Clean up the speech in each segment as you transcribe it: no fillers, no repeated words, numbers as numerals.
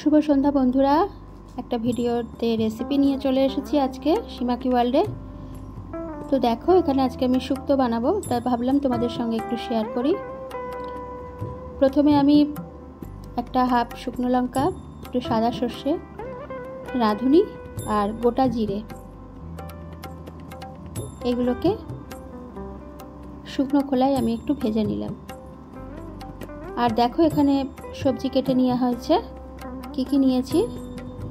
শুভ সন্ধ্যা বন্ধুরা, একটা ভিডিওতে রেসিপি নিয়ে চলে এসেছি আজকে সীমাকি ওয়ার্ল্ডে। তো দেখো, এখানে আজকে আমি শুক্তো বানাবো, তাই ভাবলাম তোমাদের সঙ্গে একটু শেয়ার করি। প্রথমে আমি একটা হাফ শুকনো লঙ্কা, একটু সাদা সর্ষে, রাঁধুনি আর গোটা জিরে এগুলোকে শুকনো খোলায় আমি একটু ভেজে নিলাম। আর দেখো, এখানে সবজি কেটে নেওয়া হয়েছে। কি নিয়েছি: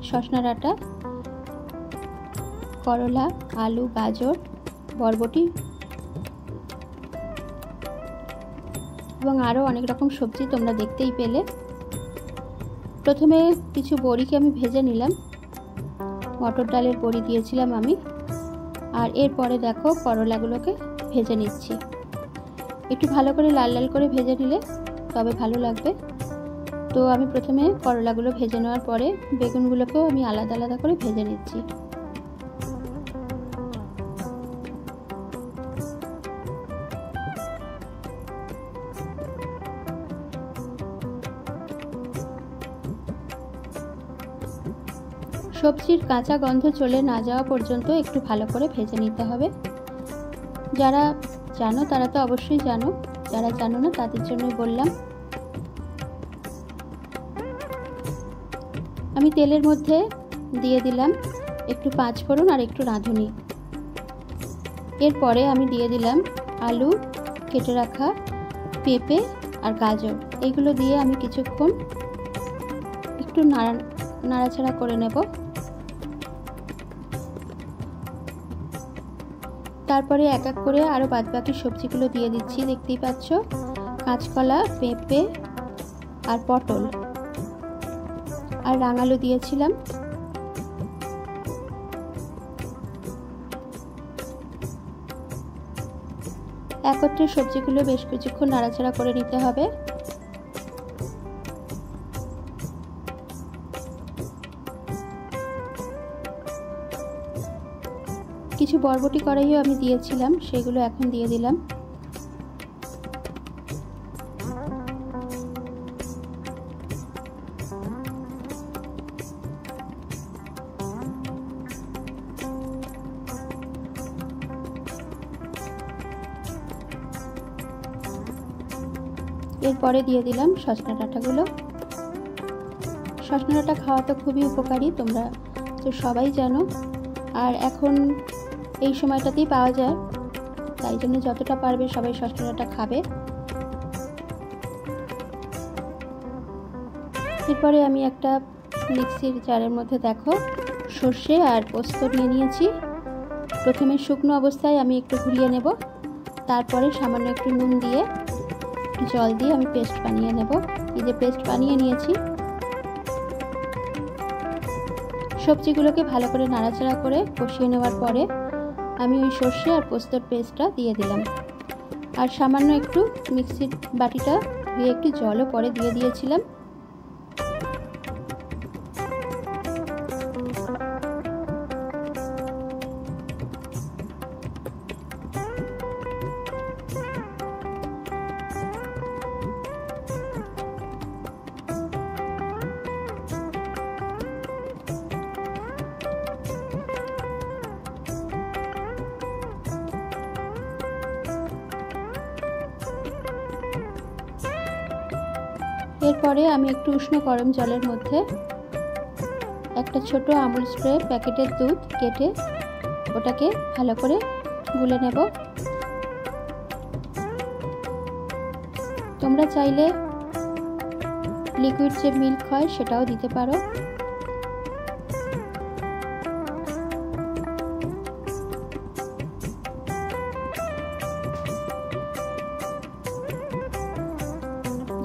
সজনা ডাঁটা, করলা, আলু, গাজর, বরবটি এবং আরও অনেক রকম সবজি তোমরা দেখতেই পেলে। প্রথমে কিছু বড়িকে আমি ভেজে নিলাম, মটর ডালের বড়ি দিয়েছিলাম আমি। আর এরপরে দেখো, করলাগুলোকে ভেজে নিচ্ছি। একটু ভালো করে লাল লাল করে ভেজে নিলে তবে ভালো লাগবে। তো আমি প্রথমে করলাগুলো ভেজে নেওয়ার পরে বেগুনগুলোকেও আমি আলাদা আলাদা করে ভেজে নিচ্ছি। সবজির কাঁচা গন্ধ চলে না যাওয়া পর্যন্ত একটু ভালো করে ভেজে নিতে হবে। যারা জানো তারা তো অবশ্যই জানো, যারা জানো না তাদের জন্যই বললাম। আমি তেলের মধ্যে দিয়ে দিলাম একটু পাঁচফোড়ন আর একটু রাঁধুনি। এরপরে আমি দিয়ে দিলাম আলু, কেটে রাখা পেঁপে আর গাজর। এগুলো দিয়ে আমি কিছুক্ষণ একটু নাড়াচাড়া করে নেব। তারপরে এক এক করে আরও বাদবাকি সবজিগুলো দিয়ে দিচ্ছি। দেখতেই পাচ্ছ, কাঁচকলা, পেঁপে আর পটল আর রাঙালু দিয়েছিলাম। একত্রে সবজিগুলো বেশ কিছুক্ষণ নাড়াচাড়া করে নিতে হবে। কিছু বরবটি কড়াইও আমি দিয়েছিলাম, সেগুলো এখন দিয়ে দিলাম। এরপরে দিয়ে দিলাম সজনা ডাঁটাগুলো। সজনা ডাঁটা খাওয়া তো খুবই উপকারী, তোমরা তো সবাই জানো। আর এখন এই সময়টাতেই পাওয়া যায়, তাই জন্য যতটা পারবে সবাই সজনা ডাঁটা খাবে। এরপরে আমি একটা মিক্সির জারের মধ্যে দেখো সর্ষে আর পোস্ত নিয়ে নিয়েছি। প্রথমে শুকনো অবস্থায় আমি একটু ঘুরিয়ে নেব, তারপরে সামান্য একটু নুন দিয়ে জল দিয়ে আমি পেস্ট বানিয়ে নেব। এই যে পেস্ট বানিয়ে নিয়েছি। সবজিগুলোকে ভালো করে নাড়াচাড়া করে কষিয়ে নেওয়ার পরে আমি ওই সর্ষে আর পোস্তর পেস্টটা দিয়ে দিলাম। আর সামান্য একটু মিক্সির বাটিটা দিয়ে একটু জলও পরে দিয়ে দিয়েছিলাম। এরপরে আমি একটু উষ্ণ গরম জলের মধ্যে একটা ছোট আমুল স্প্রে প্যাকেটের দুধ কেটে ওটাকে ভালো করে গুলে নেব। তোমরা চাইলে লিকুইড যে মিল্ক হয় সেটাও দিতে পারো।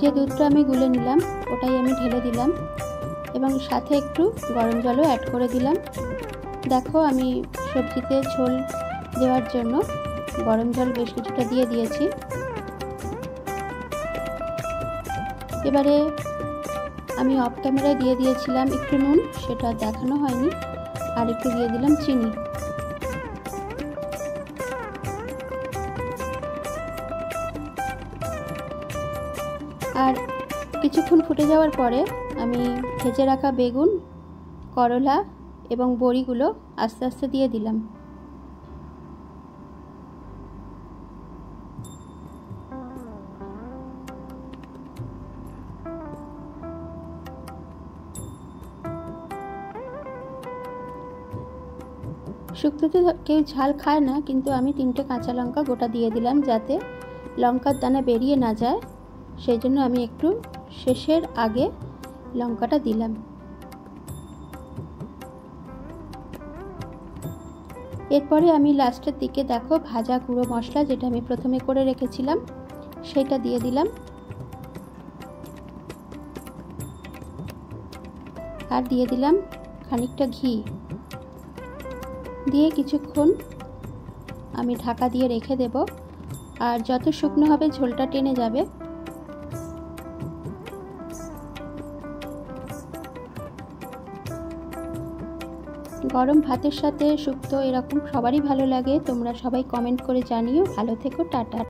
যে দুধটা আমি গুলে নিলাম ওটাই আমি ঢেলে দিলাম এবং সাথে একটু গরম জলও অ্যাড করে দিলাম। দেখো, আমি সবজিতে ঝোল দেওয়ার জন্য গরম জল বেশ কিছুটা দিয়ে দিয়েছি। এবারে আমি অফ ক্যামেরায় দিয়ে দিয়েছিলাম একটু নুন, সেটা দেখানো হয়নি। আর একটু দিয়ে দিলাম চিনি। আর কিছুক্ষণ ফুটে যাওয়ার পরে আমি ভেজে রাখা বেগুন, করলা এবং বড়িগুলো আস্তে আস্তে দিয়ে দিলাম। শুক্তোতে কেউ ঝাল খায় না, কিন্তু আমি 3টে কাঁচা লঙ্কা গোটা দিয়ে দিলাম, যাতে লঙ্কার দানা বেরিয়ে না যায়। সেই জন্য আমি একটু শেষের আগে লঙ্কাটা দিলাম। এরপরে আমি লাস্টের দিকে দেখো ভাজা গুঁড়ো মশলা, যেটা আমি প্রথমে করে রেখেছিলাম, সেটা দিয়ে দিলাম। আর দিয়ে দিলাম খানিকটা ঘি। দিয়ে কিছুক্ষণ আমি ঢাকা দিয়ে রেখে দেব। আর যত শুকনো হবে ঝোলটা টেনে যাবে। গরম ভাতের সাথে শুক্তো এরকম সবারই ভালো লাগে। তোমরা সবাই কমেন্ট করে জানিও। ভালো থেকো, টাটা।